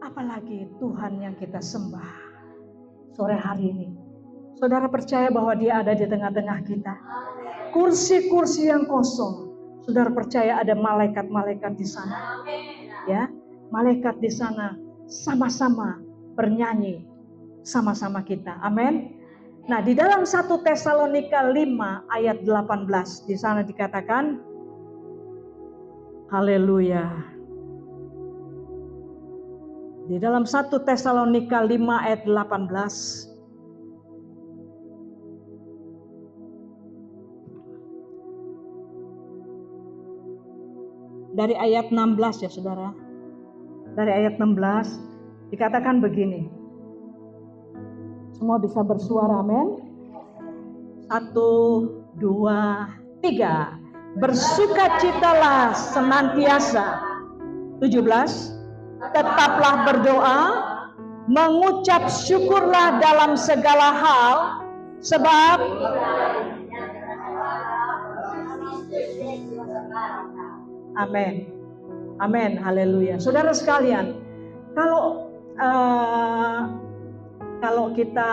apalagi Tuhan yang kita sembah sore hari ini. Saudara percaya bahwa Dia ada di tengah-tengah kita. Kursi-kursi yang kosong, saudara percaya ada malaikat-malaikat di sana. Ya, malaikat di sana sama-sama bernyanyi sama-sama kita. Amin. Nah, di dalam 1 Tesalonika 5 ayat 18 di sana dikatakan, haleluya. Di dalam 1 Tesalonika 5 ayat 18, dari ayat 16 ya saudara. Dari ayat 16 dikatakan begini. Semua bisa bersuara, amin. 1, 2, 3. Bersukacitalah senantiasa. 17. Tetaplah berdoa, mengucap syukurlah dalam segala hal, sebab amin. Amin, haleluya. Saudara sekalian, kalau kita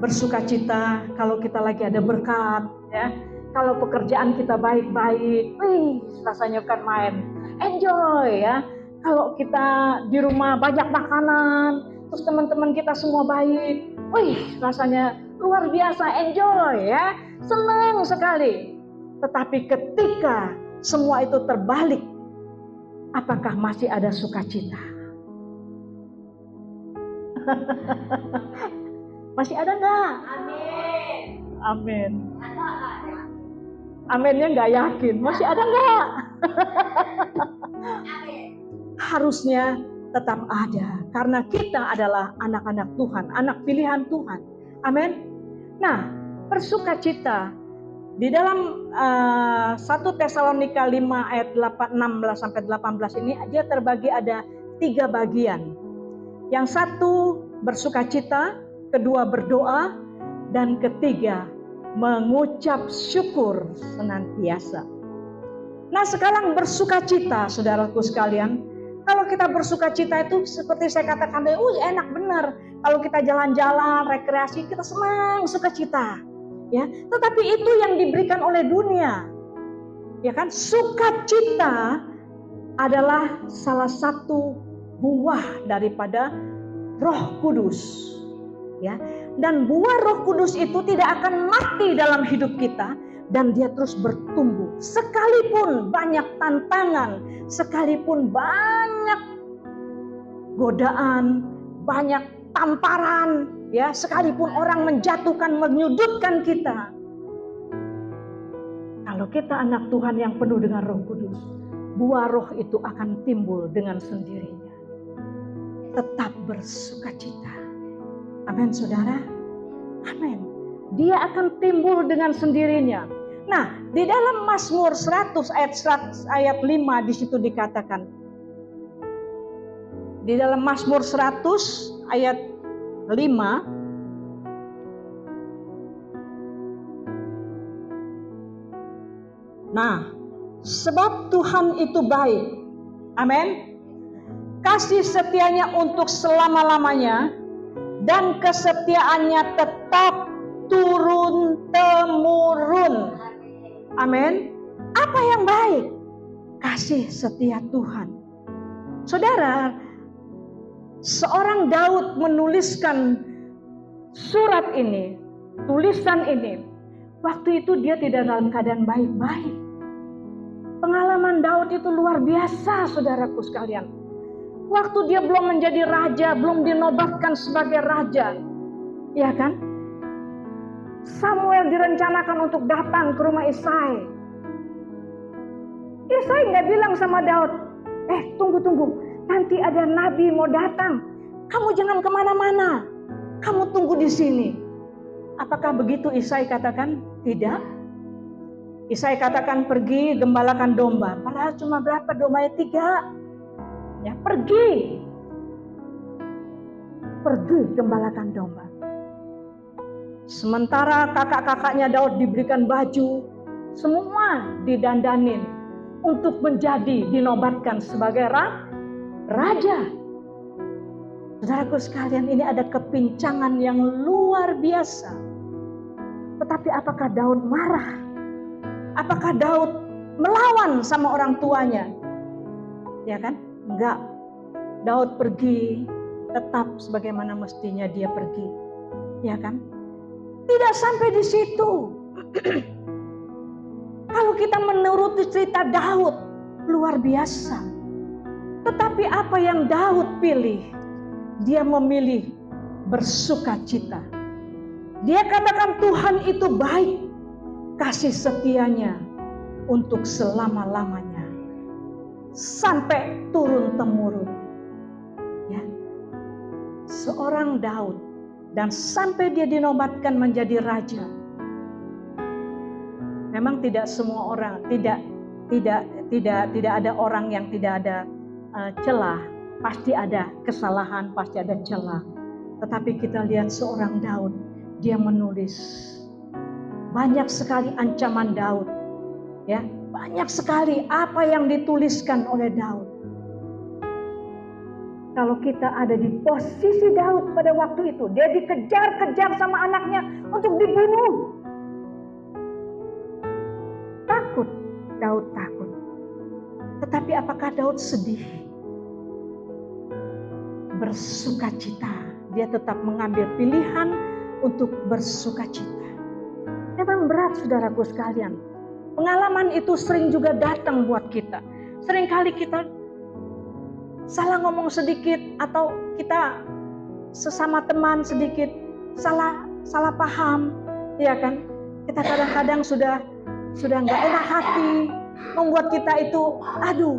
bersukacita, kalau kita lagi ada berkat, ya, kalau pekerjaan kita baik-baik, rasanya kan main, enjoy ya. Kalau kita di rumah banyak makanan, terus teman-teman kita semua baik, rasanya luar biasa, enjoy ya, senang sekali. Tetapi ketika semua itu terbalik, apakah masih ada sukacita? Masih ada enggak? Amin. Amin. Aminnya enggak yakin. Masih ada enggak? Harusnya tetap ada. Karena kita adalah anak-anak Tuhan. Anak pilihan Tuhan. Amin. Nah, bersukacita. Di dalam 1 Tesalonika 5 ayat 16 sampai 18 ini dia terbagi ada 3 bagian. Yang satu bersukacita, kedua berdoa, dan ketiga mengucap syukur senantiasa. Nah, sekarang bersukacita, saudaraku sekalian. Kalau kita bersukacita itu seperti saya katakan, enak benar. Kalau kita jalan-jalan, rekreasi, kita senang, sukacita. Ya, tetapi itu yang diberikan oleh dunia. Ya kan? Sukacita adalah salah satu buah daripada Roh Kudus. Ya. Dan buah Roh Kudus itu tidak akan mati dalam hidup kita dan dia terus bertumbuh. Sekalipun banyak tantangan, sekalipun banyak godaan, banyak tamparan, ya, sekalipun orang menjatuhkan, menyudutkan kita. Kalau kita anak Tuhan yang penuh dengan Roh Kudus, buah Roh itu akan timbul dengan sendirinya. Tetap bersukacita. Amin, saudara. Amin. Dia akan timbul dengan sendirinya. Nah, di dalam Mazmur 100 ayat 5 di situ dikatakan. Di dalam Mazmur 100 ayat 5, nah, sebab Tuhan itu baik. Amin. Kasih setianya untuk selama-lamanya dan kesetiaannya tetap turun-temurun. Amin. Apa yang baik? Kasih setia Tuhan. Saudara, seorang Daud menuliskan surat ini, tulisan ini. Waktu itu dia tidak dalam keadaan baik-baik. Pengalaman Daud itu luar biasa, saudaraku sekalian. Waktu dia belum menjadi raja, belum dinobatkan sebagai raja, ya kan? Samuel direncanakan untuk datang ke rumah Isai. Isai nggak bilang sama Daud, tunggu, nanti ada nabi mau datang. Kamu jangan kemana-mana, kamu tunggu di sini. Apakah begitu Isai katakan? Tidak. Isai katakan pergi gembalakan domba. Padahal cuma berapa dombanya? 3. Ya, pergi gembalakan domba. Sementara kakak-kakaknya Daud diberikan baju, semua didandanin untuk menjadi dinobatkan sebagai raja. Saudaraku sekalian, ini ada kepincangan yang luar biasa. Tetapi apakah Daud marah? Apakah Daud melawan sama orang tuanya? Ya kan? Enggak. Daud pergi tetap sebagaimana mestinya dia pergi. Ya kan? Tidak sampai di situ. Kalau kita menuruti cerita Daud, luar biasa. Tetapi apa yang Daud pilih? Dia memilih bersukacita. Dia katakan Tuhan itu baik, kasih setianya untuk selama-lamanya, sampai turun-temurun. Ya. Seorang Daud, dan sampai dia dinobatkan menjadi raja. Memang tidak semua orang, tidak ada orang yang tidak ada celah. Pasti ada kesalahan, pasti ada celah. Tetapi kita lihat seorang Daud, dia menulis banyak sekali ancaman Daud. Ya, banyak sekali apa yang dituliskan oleh Daud. Kalau kita ada di posisi Daud pada waktu itu, dia dikejar-kejar sama anaknya untuk dibunuh. Takut, Daud takut. Tetapi apakah Daud sedih? Bersukacita. Dia tetap mengambil pilihan untuk bersukacita. Memang berat, saudaraku sekalian. Pengalaman itu sering juga datang buat kita. Seringkali kita salah ngomong sedikit, atau kita sesama teman sedikit salah paham, ya kan? Kita kadang-kadang sudah nggak enak hati, membuat kita itu, aduh,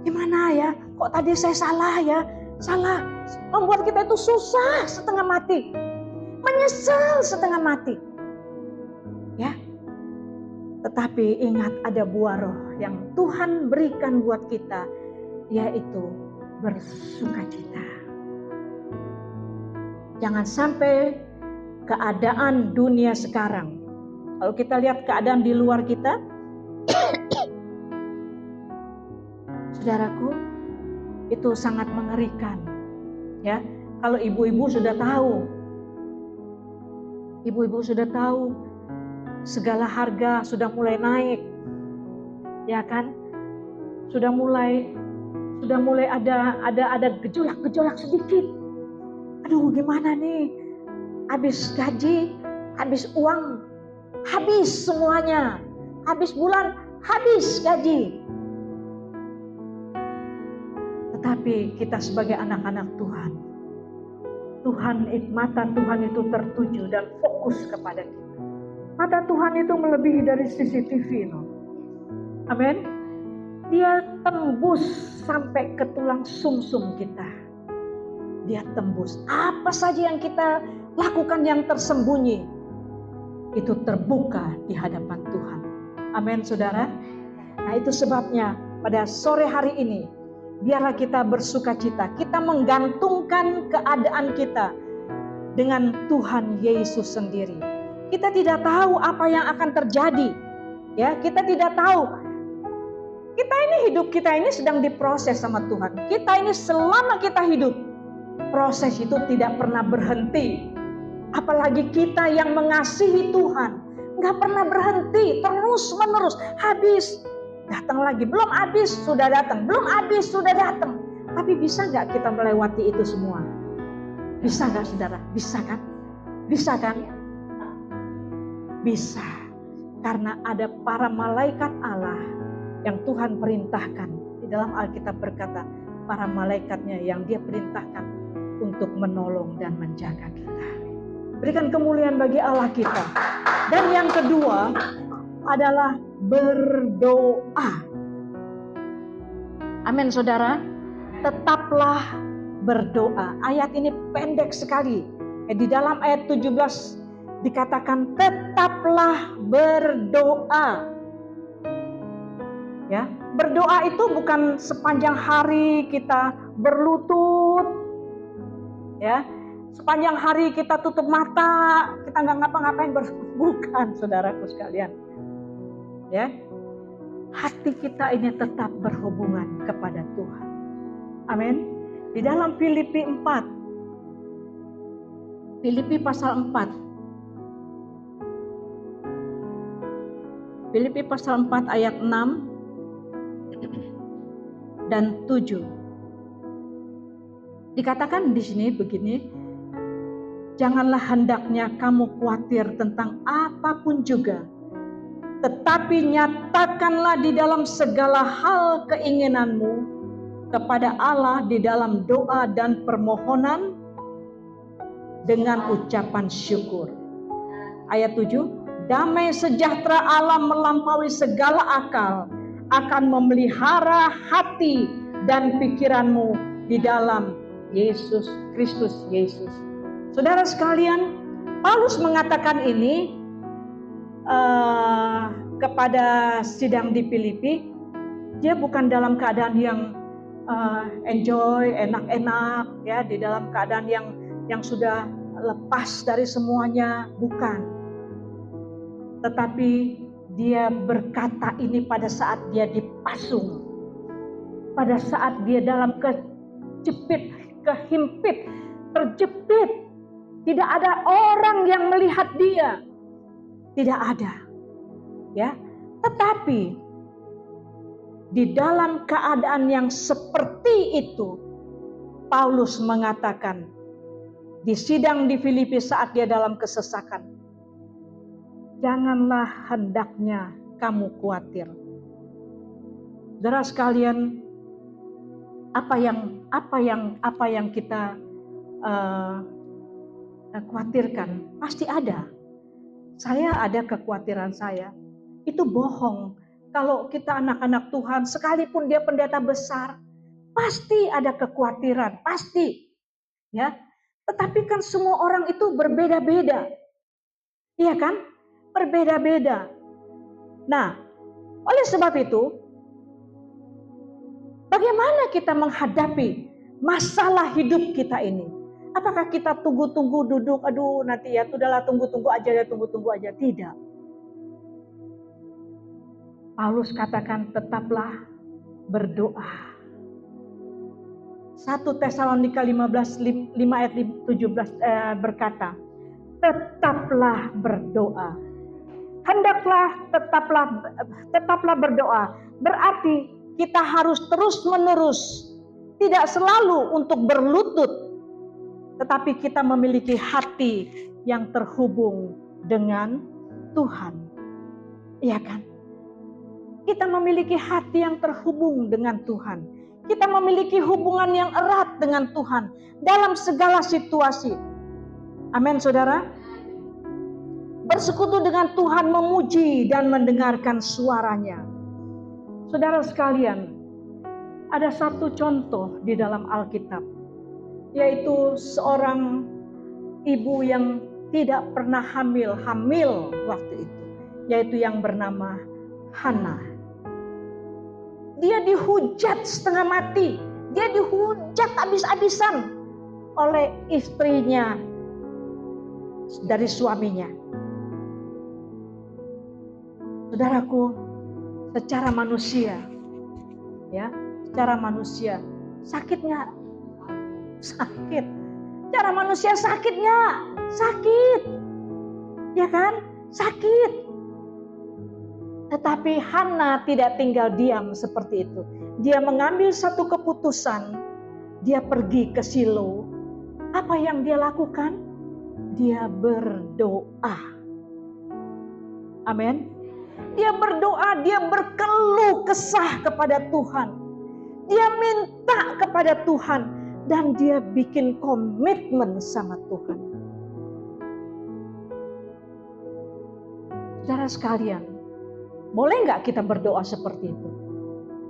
gimana ya? Kok tadi saya salah ya? Salah, membuat kita itu susah setengah mati, menyesal setengah mati. Ya. Tetapi ingat, ada buah roh yang Tuhan berikan buat kita, yaitu bersukacita. Jangan sampai keadaan dunia sekarang, kalau kita lihat keadaan di luar kita, saudaraku, itu sangat mengerikan. Ya, kalau ibu-ibu sudah tahu, segala harga sudah mulai naik, ya kan? Sudah mulai ada gejolak sedikit. Aduh, gimana nih? Habis gaji, habis uang, habis semuanya. Habis bulan, habis gaji. Tetapi kita sebagai anak-anak Tuhan, mata Tuhan itu tertuju dan fokus kepada kita. Mata Tuhan itu melebihi dari CCTV, no? Amin. Dia tembus sampai ke tulang sumsum kita. Dia tembus. Apa saja yang kita lakukan yang tersembunyi, itu terbuka di hadapan Tuhan. Amin, saudara. Nah, itu sebabnya pada sore hari ini, biarlah kita bersukacita. Kita menggantungkan keadaan kita dengan Tuhan Yesus sendiri. Kita tidak tahu apa yang akan terjadi. Ya, kita tidak tahu. Hidup kita ini sedang diproses sama Tuhan. Kita ini selama kita hidup, proses itu tidak pernah berhenti. Apalagi kita yang mengasihi Tuhan, nggak pernah berhenti, terus menerus. Habis, datang lagi, belum habis sudah datang, belum habis sudah datang. Tapi bisa nggak kita melewati itu semua? Bisa nggak, saudara? Bisa kan? Bisa kan? Bisa. Karena ada para malaikat Allah yang Tuhan perintahkan. Di dalam Alkitab berkata, para malaikatnya yang dia perintahkan untuk menolong dan menjaga kita. Berikan kemuliaan bagi Allah kita. Dan yang kedua adalah berdoa. Amin, saudara. Tetaplah berdoa. Ayat ini pendek sekali. Di dalam ayat 17 dikatakan tetaplah berdoa. Ya, berdoa itu bukan sepanjang hari kita berlutut. Ya, sepanjang hari kita tutup mata, kita nggak ngapa-ngapain, bukan, saudaraku sekalian. Ya, hati kita ini tetap berhubungan kepada Tuhan. Amin. Di dalam Filipi 4. Filipi pasal 4. Filipi pasal 4 ayat 6 dan 7. Dikatakan di sini begini, janganlah hendaknya kamu khawatir tentang apapun juga, tetapi nyatakanlah di dalam segala hal keinginanmu kepada Allah di dalam doa dan permohonan dengan ucapan syukur. Ayat 7, damai sejahtera Allah melampaui segala akal akan memelihara hati dan pikiranmu di dalam Yesus Kristus Yesus. Saudara sekalian, Paulus mengatakan ini kepada sidang di Filipi. Dia bukan dalam keadaan yang enjoy, enak-enak, ya, di dalam keadaan yang sudah lepas dari semuanya, bukan. Tetapi dia berkata ini pada saat dia dipasung, pada saat dia dalam kejepit, kehimpit, terjepit. Tidak ada orang yang melihat dia. Tidak ada. Ya. Tetapi di dalam keadaan yang seperti itu, Paulus mengatakan di sidang di Filipi saat dia dalam kesesakan, janganlah hendaknya kamu khawatir. Saudara sekalian, apa yang kita khawatirkan pasti ada. Saya ada kekhawatiran saya. Itu bohong. Kalau kita anak-anak Tuhan, sekalipun dia pendeta besar, pasti ada kekhawatiran, pasti. Ya. Tetapi kan semua orang itu berbeda-beda. Iya kan? Berbeda-beda. Nah, oleh sebab itu, bagaimana kita menghadapi masalah hidup kita ini? Apakah kita tunggu-tunggu duduk, aduh nanti ya, sudahlah tunggu-tunggu aja ya, tunggu-tunggu aja. Tidak. Paulus katakan tetaplah berdoa. 1 Tesalonika 5 ayat 17 berkata, tetaplah berdoa. Hendaklah tetaplah berdoa. Berarti kita harus terus-menerus, tidak selalu untuk berlutut, tetapi kita memiliki hati yang terhubung dengan Tuhan. Iya kan? Kita memiliki hati yang terhubung dengan Tuhan. Kita memiliki hubungan yang erat dengan Tuhan dalam segala situasi. Amin, saudara. Bersekutu dengan Tuhan, memuji dan mendengarkan suaranya. Saudara sekalian, ada satu contoh di dalam Alkitab, yaitu seorang ibu yang tidak pernah hamil waktu itu, yaitu yang bernama Hana. Dia dihujat setengah mati, dia dihujat habis-habisan oleh istrinya dari suaminya. Saudaraku, secara manusia, ya, secara manusia sakitnya sakit. Cara manusia sakitnya sakit. Ya kan? Sakit. Tetapi Hana tidak tinggal diam seperti itu. Dia mengambil satu keputusan. Dia pergi ke Shilo. Apa yang dia lakukan? Dia berdoa. Amin. Dia berdoa, dia berkeluh kesah kepada Tuhan. Dia minta kepada Tuhan. Dan dia bikin komitmen sama Tuhan. Saudara sekalian, boleh nggak kita berdoa seperti itu?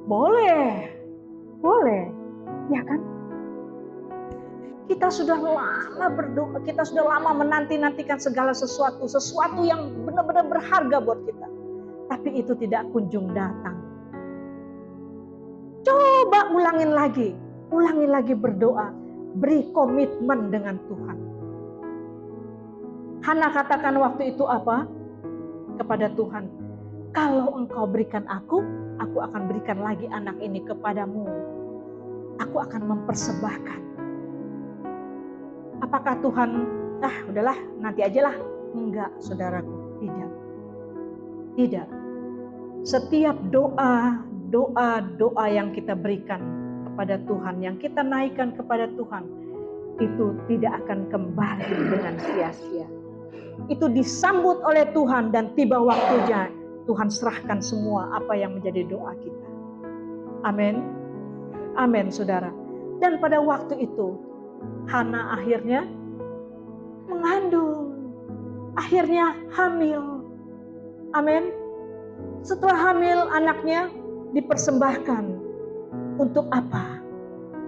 Boleh, boleh, ya kan? Kita sudah lama berdoa, kita sudah lama menanti-nantikan segala sesuatu yang benar-benar berharga buat kita. Tapi itu tidak kunjung datang. Coba ulangin lagi berdoa, beri komitmen dengan Tuhan. Hana katakan waktu itu apa? Kepada Tuhan, kalau engkau berikan aku akan berikan lagi anak ini kepadamu. Aku aku akan mempersembahkan. Apakah Tuhan, udahlah nanti aja lah. Enggak, saudaraku, tidak. Tidak. Setiap doa yang kita berikan kepada Tuhan, yang kita naikkan kepada Tuhan, itu tidak akan kembali dengan sia-sia. Itu disambut oleh Tuhan dan tiba waktunya Tuhan serahkan semua apa yang menjadi doa kita. Amin. Amin, saudara. Dan pada waktu itu Hana akhirnya mengandung, akhirnya hamil. Amin. Setelah hamil, anaknya dipersembahkan. Untuk apa?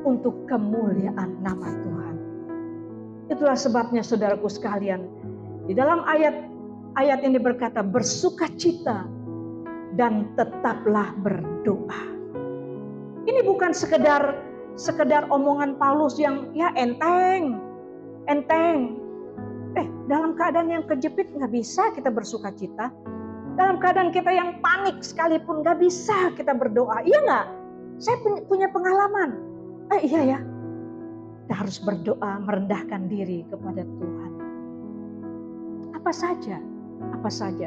Untuk kemuliaan nama Tuhan. Itulah sebabnya saudaraku sekalian, di dalam ayat ini berkata, bersukacita dan tetaplah berdoa. Ini bukan sekedar omongan Paulus yang ya enteng. Dalam keadaan yang kejepit nggak bisa kita bersukacita. Dalam keadaan kita yang panik sekalipun nggak bisa kita berdoa. Iya nggak? Saya punya pengalaman. Iya ya. Kita harus berdoa, merendahkan diri kepada Tuhan. Apa saja.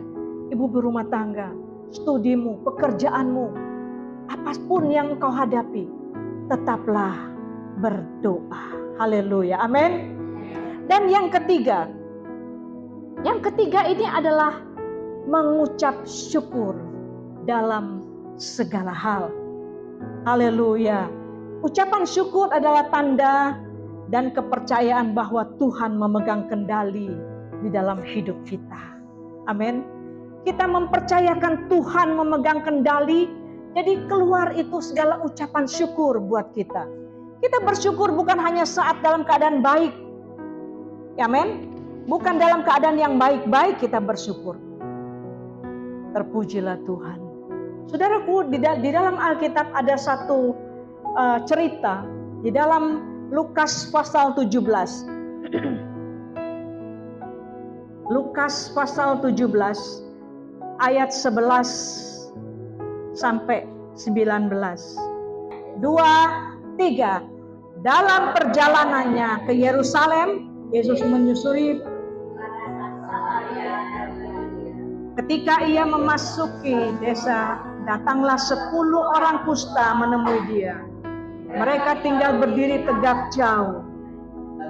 Ibu berumah tangga, studimu, pekerjaanmu, apapun yang kau hadapi, tetaplah berdoa. Haleluya. Amin. Dan yang ketiga ini adalah mengucap syukur dalam segala hal. Haleluya. Ucapan syukur adalah tanda dan kepercayaan bahwa Tuhan memegang kendali di dalam hidup kita. Amin. Kita mempercayakan Tuhan memegang kendali, jadi keluar itu segala ucapan syukur buat kita. Kita bersyukur bukan hanya saat dalam keadaan baik. Amin. Bukan dalam keadaan yang baik-baik kita bersyukur. Terpujilah Tuhan. Saudaraku, di dalam Alkitab ada satu cerita di dalam Lukas pasal 17. Lukas pasal 17 ayat 11 sampai 19. 2, 3. Dalam perjalanannya ke Yerusalem, Yesus menyusuri. Ketika ia memasuki desa, datanglah 10 orang kusta menemui dia. Mereka tinggal berdiri tegak jauh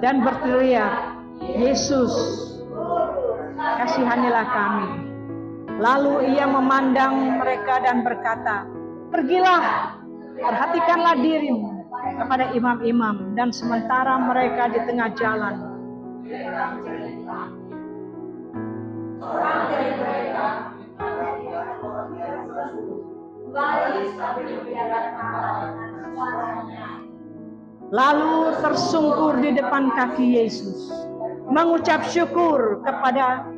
dan berteriak, Yesus, kasihanilah kami. Lalu ia memandang mereka dan berkata, pergilah, perhatikanlah dirimu kepada imam-imam. Dan sementara mereka di tengah jalan, seorang dari mereka lalu tersungkur di depan kaki Yesus, mengucap syukur kepada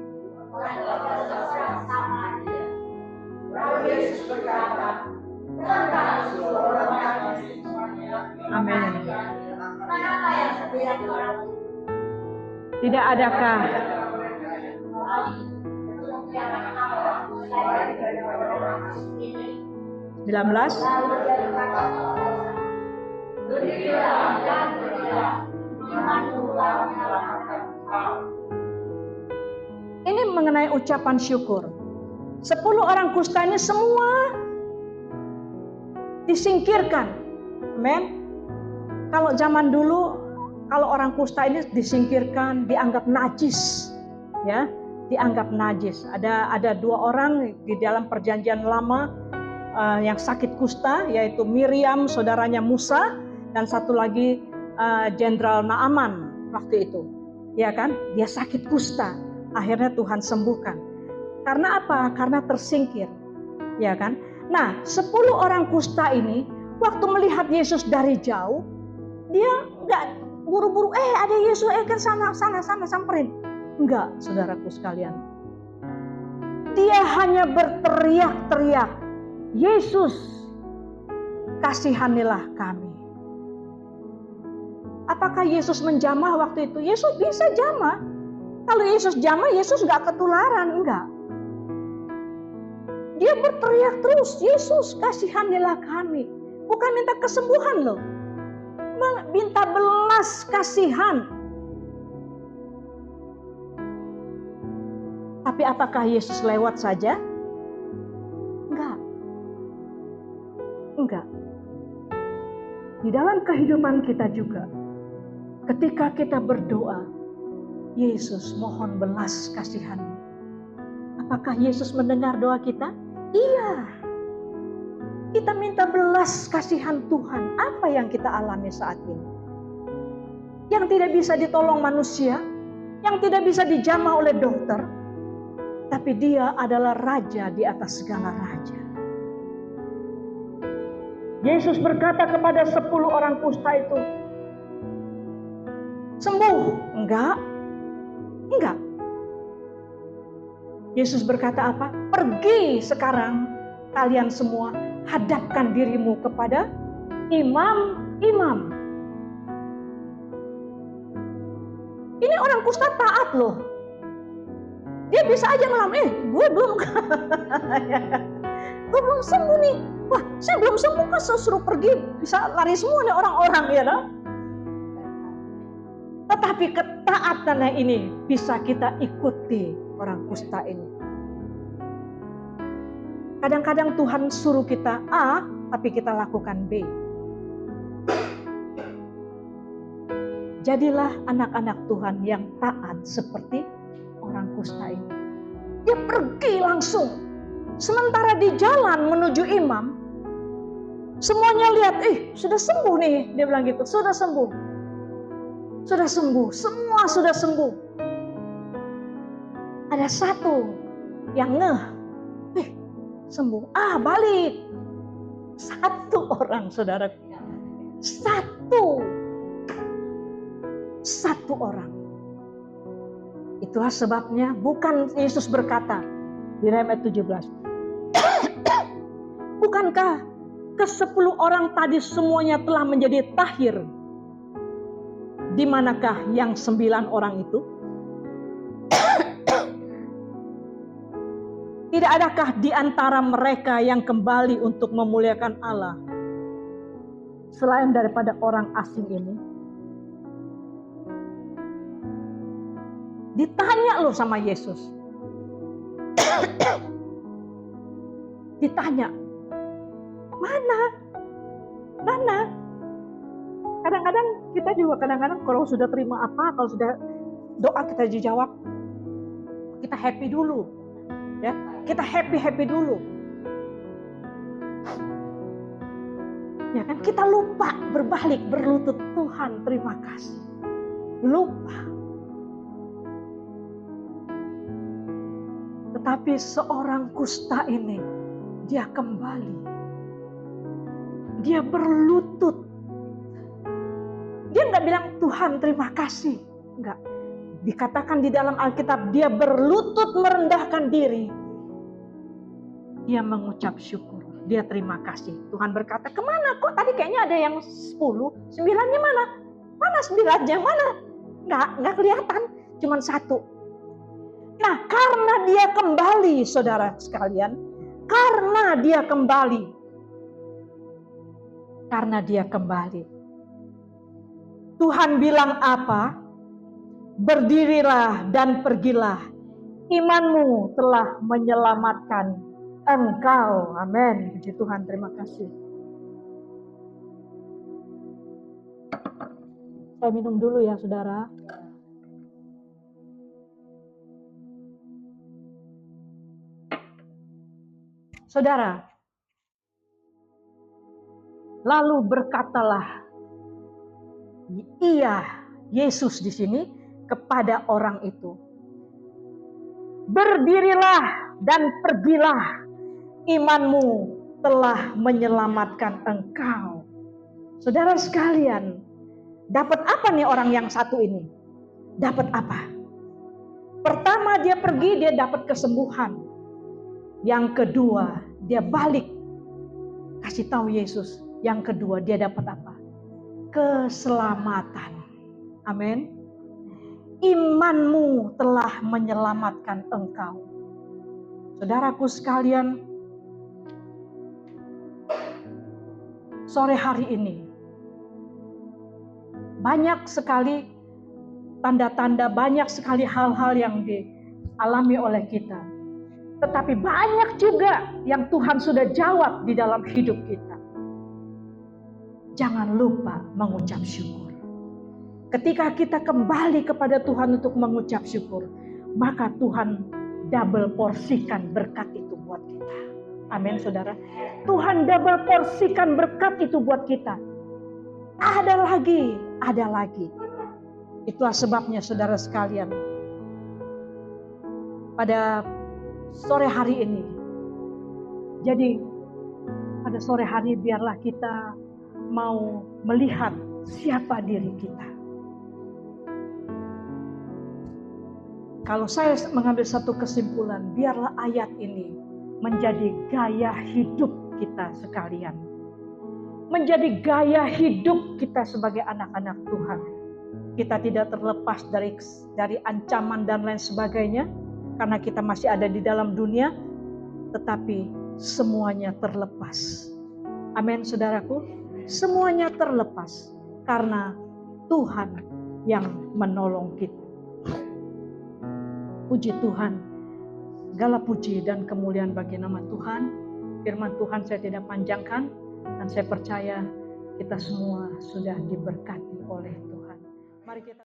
Yesus berkata, amin. Tidak adakah ini mengenai ucapan syukur. 10 orang kusta ini semua disingkirkan. Amen. Kalau zaman dulu, kalau orang kusta ini disingkirkan, dianggap najis, ya, dianggap najis. Ada 2 orang di dalam perjanjian lama yang sakit kusta, yaitu Miriam, saudaranya Musa, dan satu lagi Jenderal Naaman waktu itu, ya kan? Dia sakit kusta, akhirnya Tuhan sembuhkan. Karena apa? Karena tersingkir, ya kan? Nah, 10 orang kusta ini waktu melihat Yesus dari jauh, dia nggak buru-buru, ada Yesus, kan sana samperin. Enggak, saudaraku sekalian. Dia hanya berteriak-teriak, Yesus, kasihanilah kami. Apakah Yesus menjamah waktu itu? Yesus bisa jamah. Kalau Yesus jamah, Yesus nggak ketularan, enggak. Dia berteriak terus, Yesus, kasihanilah kami. Bukan minta kesembuhan loh. minta belas kasihan. Tapi apakah Yesus lewat saja? Enggak. Di dalam kehidupan kita juga, ketika kita berdoa, Yesus mohon belas kasihan. Apakah Yesus mendengar doa kita? Iya. Kita minta belas kasihan Tuhan. Apa yang kita alami saat ini? Yang tidak bisa ditolong manusia, yang tidak bisa dijamah oleh dokter, tapi Dia adalah Raja di atas segala raja. Yesus berkata kepada 10 orang kusta itu, sembuh? Enggak. Yesus berkata apa? Pergi sekarang kalian semua, hadapkan dirimu kepada imam-imam. Ini orang kusta taat loh. Dia bisa aja ngelamun, gue belum sembuh nih. Wah, saya belum sembuh, kan saya suruh pergi, bisa lari semua nih orang-orang, ya dong. Tetapi ketaatannya ini bisa kita ikuti orang kusta ini. Kadang-kadang Tuhan suruh kita A, tapi kita lakukan B. Jadilah anak-anak Tuhan yang taat seperti orang kusta ini. Dia pergi langsung. Sementara di jalan menuju imam, semuanya lihat, sudah sembuh nih. Dia bilang gitu, sudah sembuh. Sudah sembuh, semua sudah sembuh. Ada satu yang sembuh. Balik. Satu orang, saudara. Satu orang. Itulah sebabnya bukan Yesus berkata di ayat 17. Bukankah ke-10 orang tadi semuanya telah menjadi tahir? Di manakah yang 9 orang itu? Tidak adakah di antara mereka yang kembali untuk memuliakan Allah selain daripada orang asing ini? Ditanya loh sama Yesus. Ditanya, mana? Kadang-kadang kita juga kalau sudah terima apa, kalau sudah doa kita dijawab, kita happy dulu, ya. Kita happy dulu, ya kan? Kita lupa berbalik berlutut, Tuhan terima kasih, lupa. Tetapi seorang kusta ini, dia kembali, dia berlutut. Dia nggak bilang Tuhan terima kasih, nggak. Dikatakan di dalam Alkitab dia berlutut merendahkan diri. Dia mengucap syukur, dia terima kasih. Tuhan berkata, kemana kok tadi kayaknya ada yang 10, 9-nya mana? Mana 9-nya mana? Nggak kelihatan, cuma 1. Nah, karena dia kembali, saudara sekalian, karena dia kembali. Tuhan bilang apa? Berdirilah dan pergilah. Imanmu telah menyelamatkan engkau. Amin. Puji Tuhan, terima kasih. Saya minum dulu ya, saudara. Saudara, lalu berkatalah Yesus di sini kepada orang itu, berdirilah dan pergilah, imanmu telah menyelamatkan engkau. Saudara sekalian, dapat apa nih orang yang satu ini? Dapat apa? Pertama dia pergi, dia dapat kesembuhan. Yang kedua, dia balik kasih tahu Yesus. Yang kedua, dia dapat apa? Keselamatan. Amin. Imanmu telah menyelamatkan engkau. Saudaraku sekalian, sore hari ini banyak sekali tanda-tanda, banyak sekali hal-hal yang dialami oleh kita. Tetapi banyak juga yang Tuhan sudah jawab di dalam hidup kita. Jangan lupa mengucap syukur. Ketika kita kembali kepada Tuhan untuk mengucap syukur, maka Tuhan double porsikan berkat itu buat kita. Amin, saudara. Tuhan double porsikan berkat itu buat kita. Ada lagi, ada lagi. Itulah sebabnya saudara sekalian, pada sore hari ini, jadi pada sore hari biarlah kita mau melihat siapa diri kita. Kalau saya mengambil satu kesimpulan, biarlah ayat ini menjadi gaya hidup kita sekalian. Menjadi gaya hidup kita sebagai anak-anak Tuhan. Kita tidak terlepas dari ancaman dan lain sebagainya, karena kita masih ada di dalam dunia, tetapi semuanya terlepas. Amin, saudaraku. Semuanya terlepas karena Tuhan yang menolong kita. Puji Tuhan, segala puji dan kemuliaan bagi nama Tuhan. Firman Tuhan saya tidak panjangkan, dan saya percaya kita semua sudah diberkati oleh Tuhan. Mari kita